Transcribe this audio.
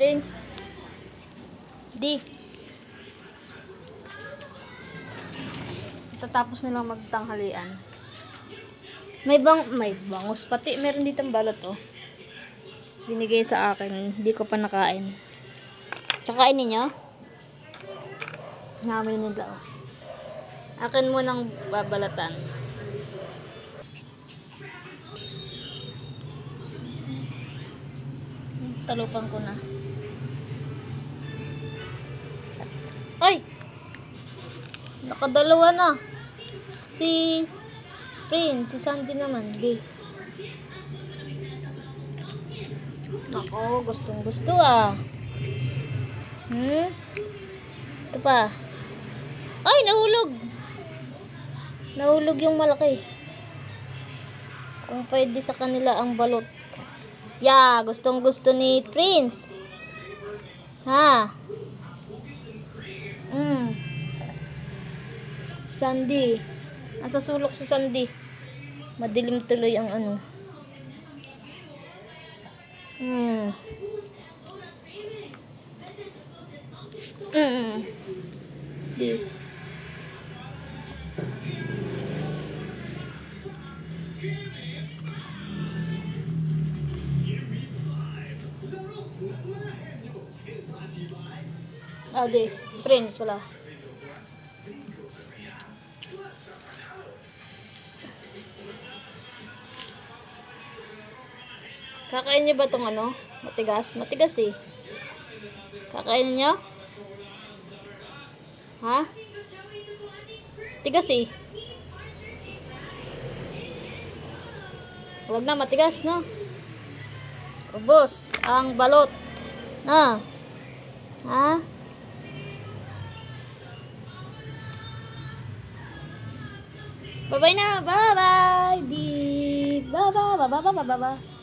Prince. Di. Tatapos nilang magtanghalian. May bangus pati. Meron ditong balot oh. Binigay sa akin. Hindi ko pa nakain. Kakain ninyo? Namin nila oh. Akin mo nang babalatan. Talupan ko na. Ay! Nakadalawa na. Si Prince, si Sandy naman. Di. Nako, gustong gusto ah. Ito pa. Ay, nahulog. Nahulog yung malaki. Kung pwede sa kanila ang balot. Yeah, gustong gusto ni Prince. Ha? Sandy. Nasa sulok si Sandy. Madilim tuloy ang ano. Di. Di. Prince wala. Kakain niyo ba itong ano? Matigas? Matigas eh. Kakain niyo? Ha? Tigas eh. Huwag na matigas, no? Ubos ang balot. Na. Ha? Bye-bye na. Bye-bye. Di. Bye-bye. Bye-bye. Bye-bye.